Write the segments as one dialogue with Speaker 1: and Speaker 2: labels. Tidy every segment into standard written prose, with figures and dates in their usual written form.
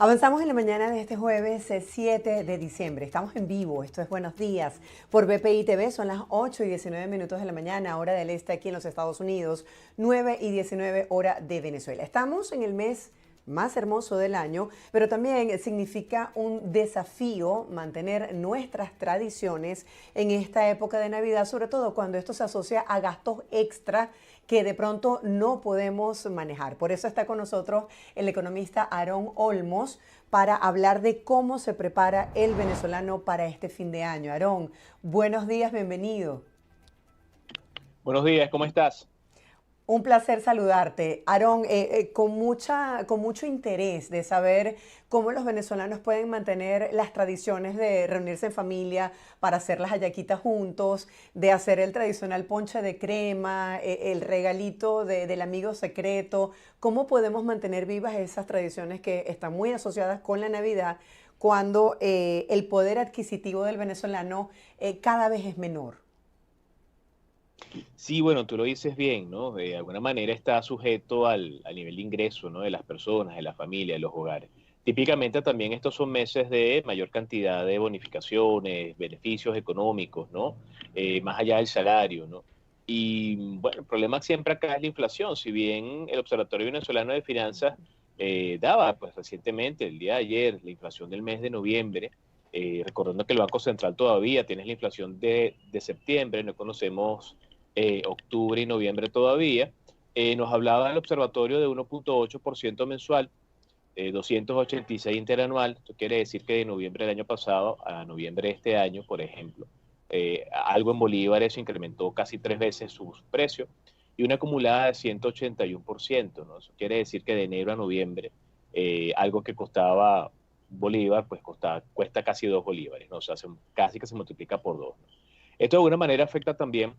Speaker 1: Avanzamos en la mañana de este jueves 7 de diciembre. Estamos en vivo, esto es Buenos Días por BPI TV. Son las 8:19 de la mañana, hora del este aquí en los Estados Unidos, 9:19 hora de Venezuela. Estamos en el mes más hermoso del año, pero también significa un desafío mantener nuestras tradiciones en esta época de Navidad, sobre todo cuando esto se asocia a gastos extra que de pronto no podemos manejar. Por eso está con nosotros el economista Aarón Olmos para hablar de cómo se prepara el venezolano para este fin de año. Aarón, buenos días, bienvenido.
Speaker 2: Buenos días, ¿cómo estás?
Speaker 1: Un placer saludarte. Aarón, con mucho interés de saber cómo los venezolanos pueden mantener las tradiciones de reunirse en familia para hacer las hallaquitas juntos, de hacer el tradicional ponche de crema, el regalito del amigo secreto. ¿Cómo podemos mantener vivas esas tradiciones que están muy asociadas con la Navidad cuando el poder adquisitivo del venezolano cada vez es menor?
Speaker 2: Sí, bueno, tú lo dices bien, ¿no? De alguna manera está sujeto al nivel de ingreso, ¿no? De las personas, de la familia, de los hogares. Típicamente también estos son meses de mayor cantidad de bonificaciones, beneficios económicos, ¿no? Más allá del salario, ¿no? Y bueno, el problema siempre acá es la inflación. Si bien el Observatorio Venezolano de Finanzas daba, pues recientemente, el día de ayer, la inflación del mes de noviembre, recordando que el Banco Central todavía tiene la inflación de septiembre, no conocemos octubre y noviembre todavía, nos hablaba el observatorio de 1,8% mensual, 286 interanual. Esto quiere decir que de noviembre del año pasado a noviembre de este año, por ejemplo, algo en bolívares incrementó casi 3 veces sus precios y una acumulada de 181%, ¿no? Eso quiere decir que de enero a noviembre, algo que costaba bolívar, pues cuesta casi 2 bolívares, ¿no? O sea, casi que se multiplica por dos, ¿no? Esto de alguna manera afecta también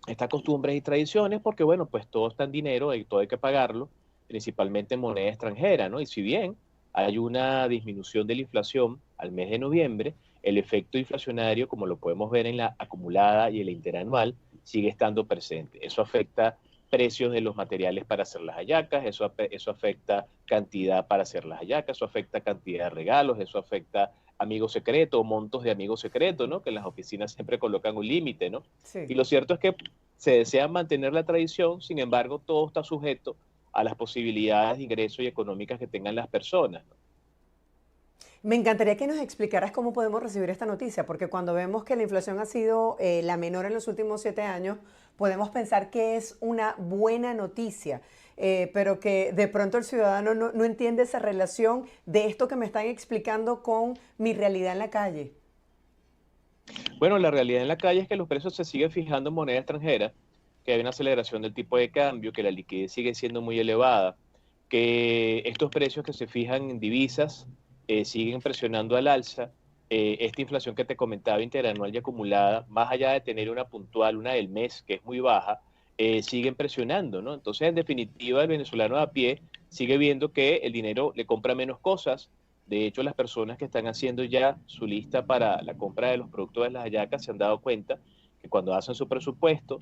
Speaker 2: estas costumbres y tradiciones, porque bueno, pues todo está en dinero y todo hay que pagarlo, principalmente en moneda extranjera, ¿no? Y si bien hay una disminución de la inflación al mes de noviembre, el efecto inflacionario, como lo podemos ver en la acumulada y en la interanual, sigue estando presente. Eso afecta precios de los materiales para hacer las hallacas, eso afecta cantidad para hacer las hallacas, eso afecta cantidad de regalos, eso afecta amigos secretos, montos de amigos secretos, ¿no? Que en las oficinas siempre colocan un límite, ¿no? Y
Speaker 1: Sí.
Speaker 2: lo cierto es que se desea mantener la tradición, sin embargo, todo está sujeto a las posibilidades de ingreso y económicas que tengan las personas, ¿no?
Speaker 1: Me encantaría que nos explicaras cómo podemos recibir esta noticia, porque cuando vemos que la inflación ha sido la menor en los últimos 7 años, podemos pensar que es una buena noticia, pero que de pronto el ciudadano no entiende esa relación de esto que me están explicando con mi realidad en la calle.
Speaker 2: Bueno, la realidad en la calle es que los precios se siguen fijando en moneda extranjera, que hay una aceleración del tipo de cambio, que la liquidez sigue siendo muy elevada, que estos precios que se fijan en divisas siguen presionando al alza. Esta inflación que te comentaba, interanual y acumulada, más allá de tener una puntual, una del mes, que es muy baja, siguen presionando, ¿no? Entonces, en definitiva, el venezolano a pie sigue viendo que el dinero le compra menos cosas. De hecho, las personas que están haciendo ya su lista para la compra de los productos de las hallacas se han dado cuenta que cuando hacen su presupuesto,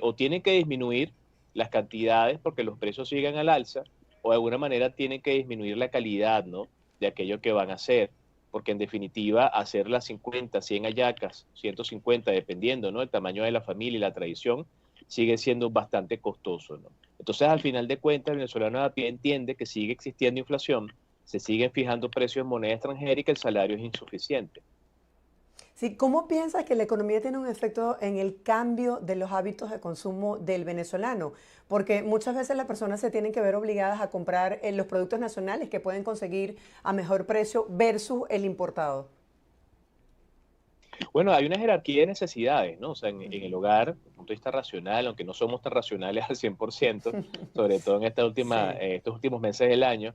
Speaker 2: o tienen que disminuir las cantidades porque los precios sigan al alza, o de alguna manera tienen que disminuir la calidad, ¿no? De aquello que van a hacer, porque en definitiva hacer las 50, 100 hallacas, 150, dependiendo, ¿no? El tamaño de la familia y la tradición, sigue siendo bastante costoso, ¿no? Entonces, al final de cuentas, el venezolano a pie entiende que sigue existiendo inflación, se siguen fijando precios en moneda extranjera y que el salario es insuficiente.
Speaker 1: Sí, ¿cómo piensas que la economía tiene un efecto en el cambio de los hábitos de consumo del venezolano? Porque muchas veces las personas se tienen que ver obligadas a comprar los productos nacionales que pueden conseguir a mejor precio versus el importado.
Speaker 2: Bueno, hay una jerarquía de necesidades, ¿no? O sea, en el hogar, desde el punto de vista racional, aunque no somos tan racionales al 100%, sobre todo en
Speaker 1: Sí.
Speaker 2: estos últimos meses del año,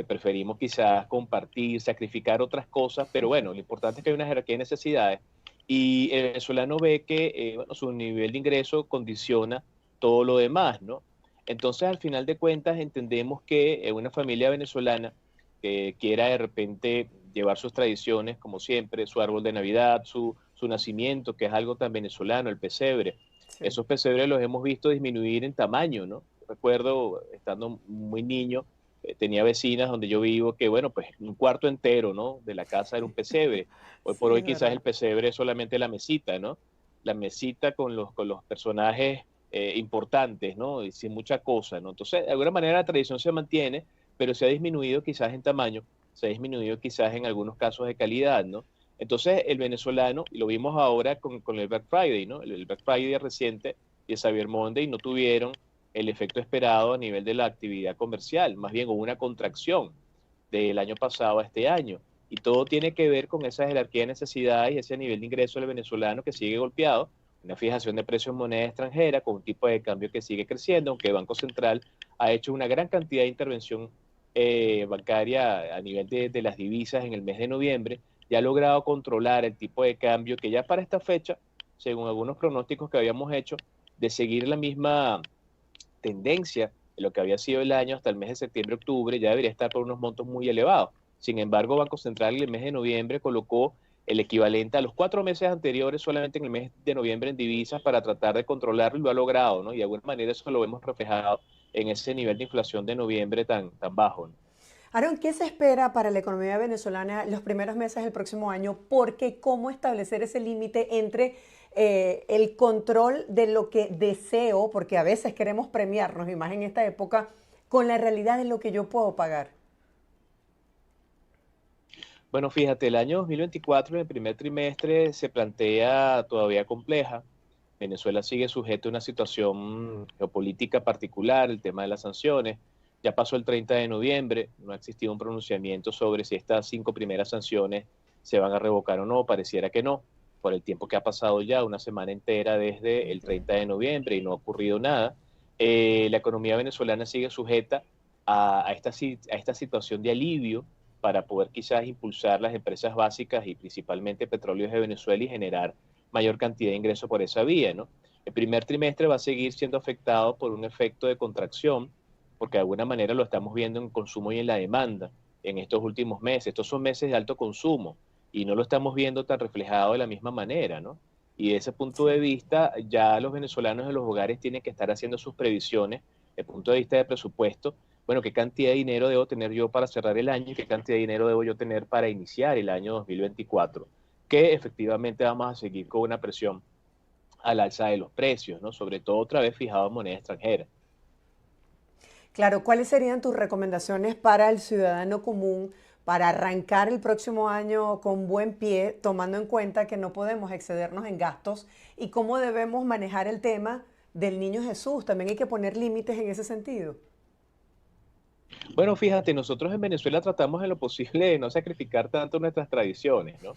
Speaker 2: preferimos quizás compartir, sacrificar otras cosas, pero bueno, lo importante es que hay una jerarquía de necesidades y el venezolano ve que bueno, su nivel de ingreso condiciona todo lo demás, ¿no? Entonces, al final de cuentas, entendemos que una familia venezolana que quiera de repente llevar sus tradiciones, como siempre, su árbol de Navidad, su nacimiento, que es algo tan venezolano, el pesebre.
Speaker 1: Sí.
Speaker 2: Esos pesebres los hemos visto disminuir en tamaño, ¿no? Recuerdo, estando muy niño, tenía vecinas donde yo vivo que, bueno, pues un cuarto entero, ¿no? De la casa era un pesebre. Hoy por
Speaker 1: Sí,
Speaker 2: hoy
Speaker 1: es
Speaker 2: quizás
Speaker 1: verdad.
Speaker 2: el pesebre es solamente la mesita, ¿no? La mesita con los personajes importantes, ¿no? Y sin mucha cosa, ¿no? Entonces, de alguna manera la tradición se mantiene, pero se ha disminuido quizás en tamaño, se ha disminuido quizás en algunos casos de calidad, ¿no? Entonces, el venezolano, y lo vimos ahora con el Black Friday, ¿no? El Black Friday reciente y el Cyber Monday no tuvieron el efecto esperado a nivel de la actividad comercial, más bien hubo una contracción del año pasado a este año. Y todo tiene que ver con esa jerarquía de necesidades y ese nivel de ingreso del venezolano que sigue golpeado, una fijación de precios en moneda extranjera con un tipo de cambio que sigue creciendo, aunque el Banco Central ha hecho una gran cantidad de intervención bancaria a nivel de las divisas en el mes de noviembre, ya ha logrado controlar el tipo de cambio que ya para esta fecha, según algunos pronósticos que habíamos hecho, de seguir la misma tendencia de lo que había sido el año hasta el mes de septiembre-octubre, ya debería estar por unos montos muy elevados. Sin embargo, Banco Central en el mes de noviembre colocó el equivalente a los 4 meses anteriores solamente en el mes de noviembre en divisas para tratar de controlarlo y lo ha logrado, ¿no? Y de alguna manera eso lo vemos reflejado en ese nivel de inflación de noviembre tan bajo, ¿no?
Speaker 1: Aaron, ¿qué se espera para la economía venezolana los primeros meses del próximo año? Porque cómo establecer ese límite entre el control de lo que deseo, porque a veces queremos premiarnos, y más en esta época, con la realidad de lo que yo puedo pagar.
Speaker 2: Bueno, fíjate, el año 2024, en el primer trimestre, se plantea todavía compleja. Venezuela sigue sujeto a una situación geopolítica particular, el tema de las sanciones. Ya pasó el 30 de noviembre, no ha existido un pronunciamiento sobre si estas 5 primeras sanciones se van a revocar o no, pareciera que no, por el tiempo que ha pasado ya, una semana entera desde el 30 de noviembre y no ha ocurrido nada. La economía venezolana sigue sujeta a esta situación de alivio para poder quizás impulsar las empresas básicas y principalmente petróleos de Venezuela y generar mayor cantidad de ingresos por esa vía, ¿no? El primer trimestre va a seguir siendo afectado por un efecto de contracción, porque de alguna manera lo estamos viendo en el consumo y en la demanda en estos últimos meses. Estos son meses de alto consumo y no lo estamos viendo tan reflejado de la misma manera, ¿no? Y de ese punto de
Speaker 1: Sí.
Speaker 2: vista, ya los venezolanos en los hogares tienen que estar haciendo sus previsiones, desde el punto de vista de presupuesto, bueno, qué cantidad de dinero debo tener yo para cerrar el año y qué cantidad de dinero debo yo tener para iniciar el año 2024, que efectivamente vamos a seguir con una presión al alza de los precios, ¿no? Sobre todo otra vez fijado en moneda extranjera.
Speaker 1: Claro, ¿cuáles serían tus recomendaciones para el ciudadano común para arrancar el próximo año con buen pie, tomando en cuenta que no podemos excedernos en gastos y cómo debemos manejar el tema del niño Jesús? También hay que poner límites en ese sentido.
Speaker 2: Bueno, fíjate, nosotros en Venezuela tratamos en lo posible de no sacrificar tanto nuestras tradiciones, ¿no?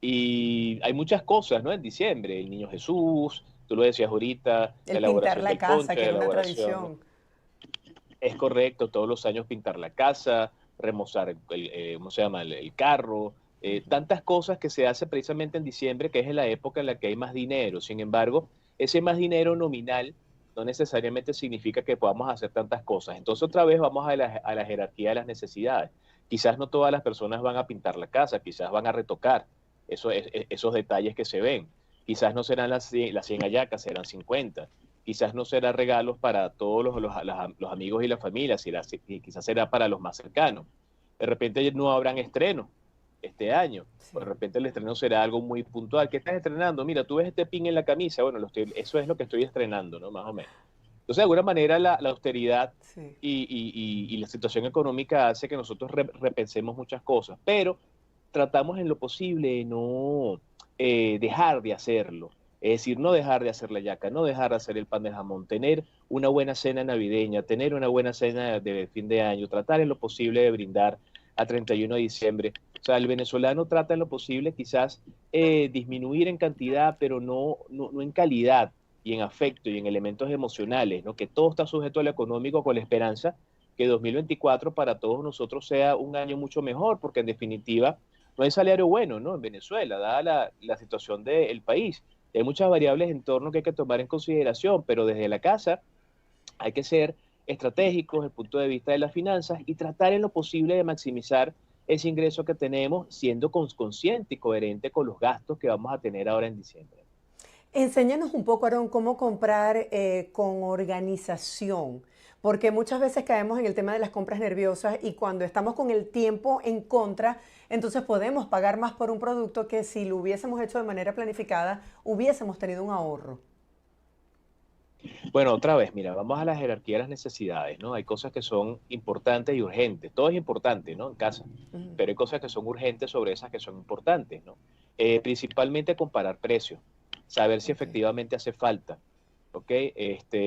Speaker 2: Y hay muchas cosas, ¿no? En diciembre, el Niño Jesús, tú lo decías ahorita, la
Speaker 1: El pintar
Speaker 2: elaboración
Speaker 1: la
Speaker 2: del
Speaker 1: casa,
Speaker 2: ponche,
Speaker 1: que
Speaker 2: la
Speaker 1: era una
Speaker 2: elaboración.
Speaker 1: tradición.
Speaker 2: Es correcto, todos los años pintar la casa, remozar ¿cómo se llama? El carro, tantas cosas que se hace precisamente en diciembre, que es la época en la que hay más dinero. Sin embargo, ese más dinero nominal no necesariamente significa que podamos hacer tantas cosas. Entonces, otra vez vamos a la jerarquía de las necesidades. Quizás no todas las personas van a pintar la casa, quizás van a retocar esos detalles que se ven. Quizás no serán las 100 hallacas, serán 50. Quizás no será regalos para todos los amigos y la familia, quizás será para los más cercanos. De repente no habrán estreno este año, o de
Speaker 1: Sí,
Speaker 2: repente el estreno será algo muy puntual. ¿Qué estás estrenando? Mira, tú ves este pin en la camisa, bueno, eso es lo que estoy estrenando, ¿no? Más o menos. Entonces, de alguna manera, la austeridad
Speaker 1: sí.
Speaker 2: y la situación económica hace que nosotros repensemos muchas cosas, pero tratamos en lo posible de no dejar de hacerlo. Es decir, no dejar de hacer la yaca, no dejar de hacer el pan de jamón, tener una buena cena navideña, tener una buena cena de fin de año, tratar en lo posible de brindar a 31 de diciembre. O sea, el venezolano trata en lo posible quizás disminuir en cantidad, pero no en calidad y en afecto y en elementos emocionales, ¿no? Que todo está sujeto a lo económico con la esperanza que 2024 para todos nosotros sea un año mucho mejor, porque en definitiva no hay salario bueno, ¿no? En Venezuela, dada la situación del país. Hay muchas variables en torno que hay que tomar en consideración, pero desde la casa hay que ser estratégicos desde el punto de vista de las finanzas y tratar en lo posible de maximizar ese ingreso que tenemos siendo consciente y coherente con los gastos que vamos a tener ahora en diciembre.
Speaker 1: Enséñanos un poco, Aaron, cómo comprar con organización. porque muchas veces caemos en el tema de las compras nerviosas y cuando estamos con el tiempo en contra, entonces podemos pagar más por un producto que si lo hubiésemos hecho de manera planificada, hubiésemos tenido un ahorro.
Speaker 2: Bueno, otra vez, mira, vamos a la jerarquía de las necesidades, ¿no? Hay cosas que son importantes y urgentes. Todo es importante, ¿no? En casa,
Speaker 1: Ujú.
Speaker 2: pero hay cosas que son urgentes sobre esas que son importantes, ¿no? Principalmente comparar precios, saber si
Speaker 1: Ok,
Speaker 2: efectivamente hace falta, ¿ok?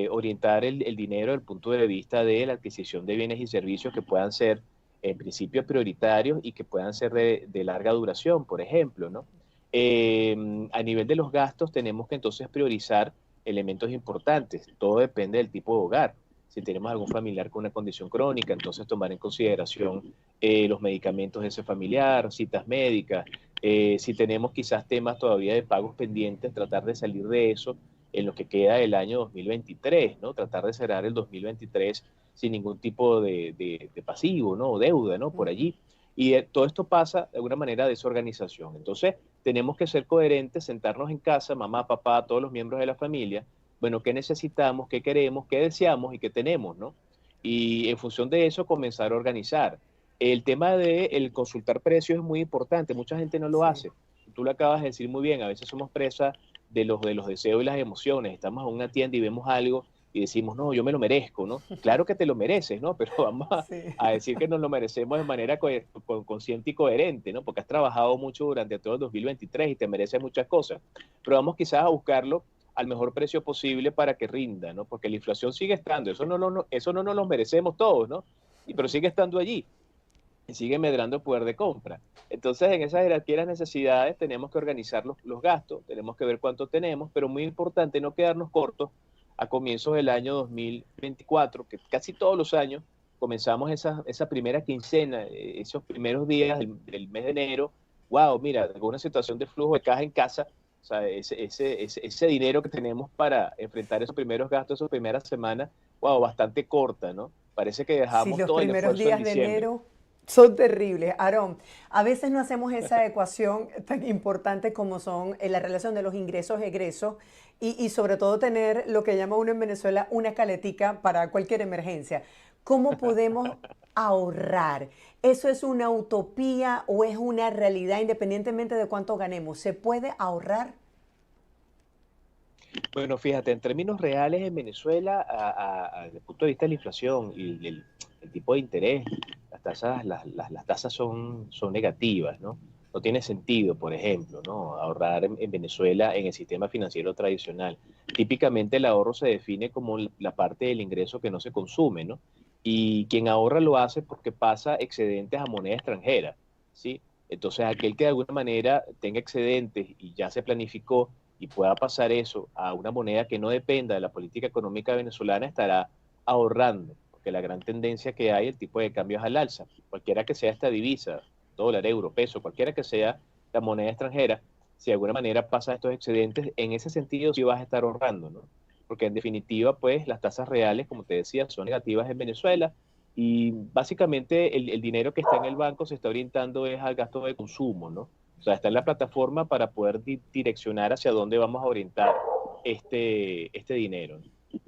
Speaker 2: Orientar el dinero desde el punto de vista de la adquisición de bienes y servicios que puedan ser, en principio, prioritarios y que puedan ser de larga duración, por ejemplo, ¿no? A nivel de los gastos, tenemos que entonces priorizar elementos importantes. Todo depende del tipo de hogar. Si tenemos algún familiar con una condición crónica, entonces tomar en consideración los medicamentos de ese familiar, citas médicas. Si tenemos quizás temas todavía de pagos pendientes, tratar de salir de eso en lo que queda del año 2023, ¿no? Tratar de cerrar el 2023 sin ningún tipo de pasivo, ¿no? O deuda, ¿no? Por
Speaker 1: ujú.
Speaker 2: allí. Y todo esto pasa de alguna manera de desorganización. Entonces, tenemos que ser coherentes, sentarnos en casa, mamá, papá, todos los miembros de la familia, bueno, qué necesitamos, qué queremos, qué deseamos y qué tenemos, ¿no? Y en función de eso comenzar a organizar. El tema de el consultar precios es muy importante, mucha gente no lo
Speaker 1: Sí.
Speaker 2: hace. Tú lo acabas de decir muy bien, a veces somos presas de los deseos y las emociones. Estamos en una tienda y vemos algo y decimos, no, yo me lo merezco, ¿no? Claro que te lo mereces, ¿no? Pero vamos
Speaker 1: Sí.
Speaker 2: a decir que nos lo merecemos de manera consciente y coherente, ¿no? Porque has trabajado mucho durante todo el 2023 y te mereces muchas cosas. Pero vamos quizás a buscarlo al mejor precio posible para que rinda, ¿no? Porque la inflación sigue estando, eso no nos lo merecemos todos, ¿no? Pero sigue estando allí y sigue medrando el poder de compra. Entonces, en esa jerarquía de las necesidades tenemos que organizar los gastos, tenemos que ver cuánto tenemos, pero muy importante no quedarnos cortos a comienzos del año 2024, que casi todos los años comenzamos esa primera quincena, esos primeros días del mes de enero. Wow, mira, alguna situación de flujo de caja en casa, o sea, ese dinero que tenemos para enfrentar esos primeros gastos, esas primeras semanas, wow, bastante corta, ¿no? Parece que
Speaker 1: Sí,
Speaker 2: dejamos
Speaker 1: los
Speaker 2: todo el
Speaker 1: primeros
Speaker 2: esfuerzo en
Speaker 1: días de
Speaker 2: diciembre.
Speaker 1: enero son terribles. Aarón, a veces no hacemos esa ecuación tan importante como son la relación de los ingresos-egresos y sobre todo tener lo que llama uno en Venezuela una caletica para cualquier emergencia. ¿Cómo podemos ahorrar? ¿Eso es una utopía o es una realidad independientemente de cuánto ganemos? ¿Se puede ahorrar?
Speaker 2: Bueno, fíjate, en términos reales en Venezuela, desde el punto de vista de la inflación y el tipo de interés, las tasas son negativas, ¿no? No tiene sentido, por ejemplo, ¿no? Ahorrar en Venezuela en el sistema financiero tradicional. Típicamente el ahorro se define como la parte del ingreso que no se consume, ¿no? Y quien ahorra lo hace porque pasa excedentes a moneda extranjera, ¿sí? Entonces, aquel que de alguna manera tenga excedentes y ya se planificó y pueda pasar eso a una moneda que no dependa de la política económica venezolana, estará ahorrando, porque la gran tendencia que hay, el tipo de cambio es al alza. Cualquiera que sea esta divisa, dólar, euro, peso, cualquiera que sea la moneda extranjera, si de alguna manera pasa estos excedentes, en ese sentido sí vas a estar ahorrando, ¿no? Porque en definitiva, pues las tasas reales, como te decía, son negativas en Venezuela y básicamente el dinero que está en el banco se está orientando es al gasto de consumo, ¿no? O sea, está en la plataforma para poder direccionar hacia dónde vamos a orientar este dinero, ¿no?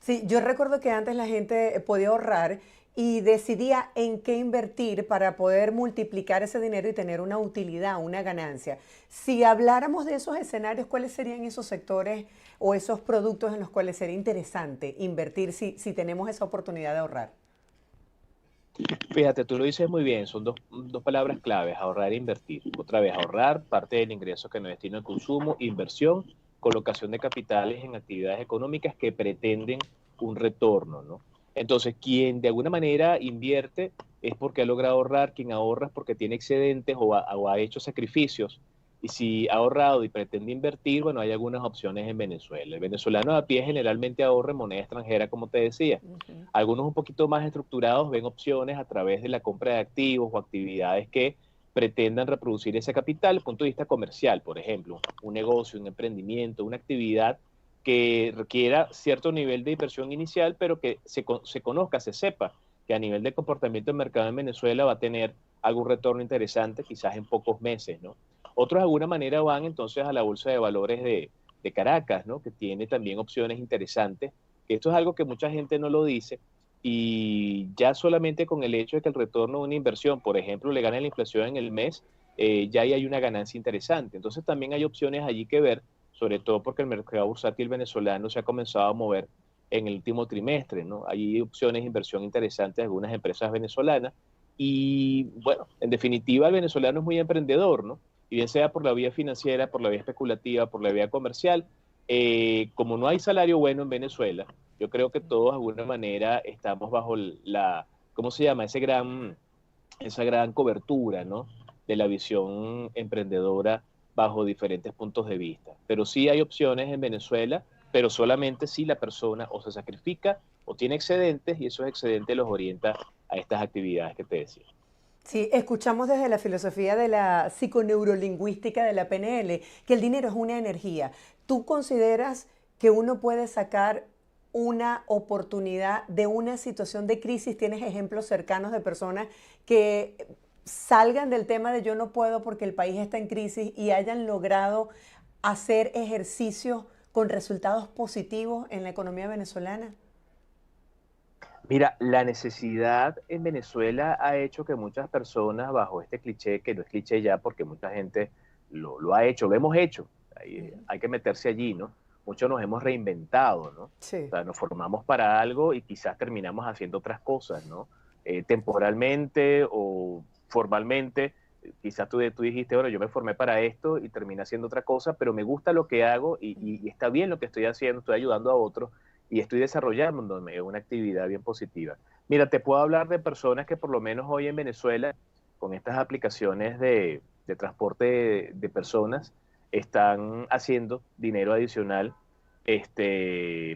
Speaker 1: Sí, yo recuerdo que antes la gente podía ahorrar y decidía en qué invertir para poder multiplicar ese dinero y tener una utilidad, una ganancia. Si habláramos de esos escenarios, ¿cuáles serían esos sectores o esos productos en los cuales sería interesante invertir si tenemos esa oportunidad de ahorrar?
Speaker 2: Fíjate, tú lo dices muy bien, son dos palabras claves, ahorrar e invertir. Otra vez, ahorrar parte del ingreso que no destina al consumo, inversión, colocación de capitales en actividades económicas que pretenden un retorno, ¿no? Entonces, quien de alguna manera invierte es porque ha logrado ahorrar, quien ahorra es porque tiene excedentes o ha hecho sacrificios. Y si ha ahorrado y pretende invertir, bueno, hay algunas opciones en Venezuela. El venezolano a pie generalmente ahorra en moneda extranjera, como te decía.
Speaker 1: Ujú.
Speaker 2: Algunos un poquito más estructurados ven opciones a través de la compra de activos o actividades que pretendan reproducir ese capital desde el punto de vista comercial, por ejemplo, un negocio, un emprendimiento, una actividad que requiera cierto nivel de inversión inicial, pero que se conozca, se sepa que a nivel de comportamiento del mercado en Venezuela va a tener algún retorno interesante quizás en pocos meses, ¿no? Otros de alguna manera van entonces a la Bolsa de Valores de Caracas, ¿no? Que tiene también opciones interesantes, que esto es algo que mucha gente no lo dice, y ya solamente con el hecho de que el retorno de una inversión, por ejemplo, le gane la inflación en el mes, ya ahí hay una ganancia interesante. Entonces también hay opciones allí que ver, sobre todo porque el mercado bursátil venezolano se ha comenzado a mover en el último trimestre, ¿no? Hay opciones de inversión interesantes de algunas empresas venezolanas y, bueno, en definitiva, el venezolano es muy emprendedor, ¿no? Y bien sea por la vía financiera, por la vía especulativa, por la vía comercial, como no hay salario bueno en Venezuela, yo creo que todos de alguna manera estamos bajo la, ¿cómo se llama? Esa gran cobertura, ¿no? De la visión emprendedora bajo diferentes puntos de vista. Pero sí hay opciones en Venezuela, pero solamente si la persona o se sacrifica o tiene excedentes y esos excedentes los orienta a estas actividades que te decía.
Speaker 1: Sí, escuchamos desde la filosofía de la psiconeurolingüística de la PNL que el dinero es una energía. ¿Tú consideras que uno puede sacar una oportunidad de una situación de crisis? ¿Tienes ejemplos cercanos de personas que salgan del tema de yo no puedo porque el país está en crisis y hayan logrado hacer ejercicios con resultados positivos en la economía venezolana?
Speaker 2: Mira, la necesidad en Venezuela ha hecho que muchas personas, bajo este cliché, que no es cliché ya porque mucha gente lo ha hecho, lo hemos hecho, hay que meterse allí, ¿no? Muchos nos hemos reinventado, ¿no? O
Speaker 1: Sí.
Speaker 2: sea, nos formamos para algo y quizás terminamos haciendo otras cosas, ¿no? Temporalmente o formalmente, quizás tú dijiste, bueno, yo me formé para esto y terminé haciendo otra cosa, pero me gusta lo que hago y está bien lo que estoy haciendo, estoy ayudando a otros y estoy desarrollándome una actividad bien positiva. Mira, te puedo hablar de personas que por lo menos hoy en Venezuela, con estas aplicaciones de transporte de personas, están haciendo dinero adicional,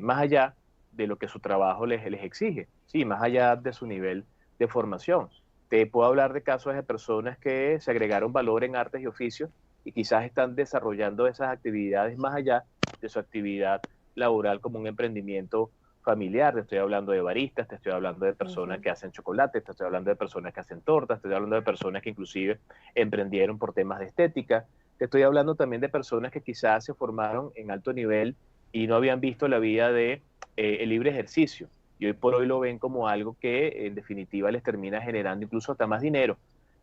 Speaker 2: más allá de lo que su trabajo les exige, sí, más allá de su nivel de formación. Te puedo hablar de casos de personas que se agregaron valor en artes y oficios y quizás están desarrollando esas actividades más allá de su actividad laboral como un emprendimiento familiar. Te estoy hablando de baristas, te estoy hablando de personas
Speaker 1: Ujú.
Speaker 2: que hacen chocolate, te estoy hablando de personas que hacen tortas, te estoy hablando de personas que inclusive emprendieron por temas de estética. Te estoy hablando también de personas que quizás se formaron en alto nivel y no habían visto la vida de el libre ejercicio. Y hoy por hoy lo ven como algo que en definitiva les termina generando incluso hasta más dinero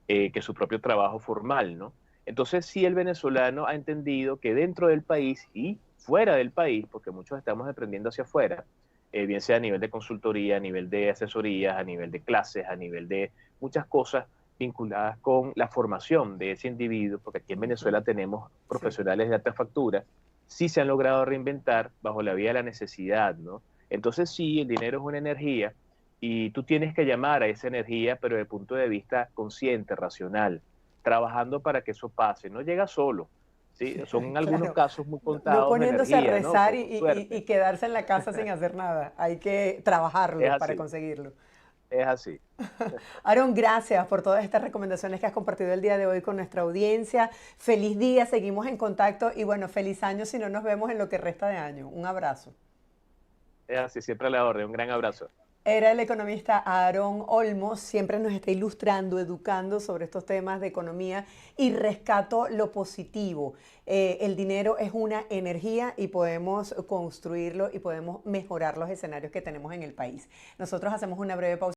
Speaker 2: que su propio trabajo formal, ¿no? Entonces sí el venezolano ha entendido que dentro del país y fuera del país, porque muchos estamos aprendiendo hacia afuera, bien sea a nivel de consultoría, a nivel de asesorías, a nivel de clases, a nivel de muchas cosas vinculadas con la formación de ese individuo, porque aquí en
Speaker 1: Ujú.
Speaker 2: Venezuela tenemos
Speaker 1: Sí.
Speaker 2: profesionales de alta factura, sí se han logrado reinventar bajo la vía de la necesidad, ¿no? Entonces sí, el dinero es una energía y tú tienes que llamar a esa energía, pero desde el punto de vista consciente, racional, trabajando para que eso pase. No llega solo, ¿sí? Son algunos
Speaker 1: Claro,
Speaker 2: casos muy
Speaker 1: no, no
Speaker 2: contados de
Speaker 1: poniéndose a
Speaker 2: energía, ¿no?
Speaker 1: rezar
Speaker 2: Con
Speaker 1: y,
Speaker 2: suerte.
Speaker 1: y quedarse en la casa sin hacer nada. Hay que
Speaker 2: Es
Speaker 1: trabajarlo para
Speaker 2: así,
Speaker 1: conseguirlo.
Speaker 2: es así.
Speaker 1: Aaron, gracias por todas estas recomendaciones que has compartido el día de hoy con nuestra audiencia. Feliz día, seguimos en contacto y bueno, feliz año si no nos vemos en lo que resta de año. Un abrazo.
Speaker 2: Es así, siempre a la orden. Un gran abrazo.
Speaker 1: Era el economista Aarón Olmos, siempre nos está ilustrando, educando sobre estos temas de economía y rescato lo positivo. El dinero es una energía y podemos construirlo y podemos mejorar los escenarios que tenemos en el país. Nosotros hacemos una breve pausa.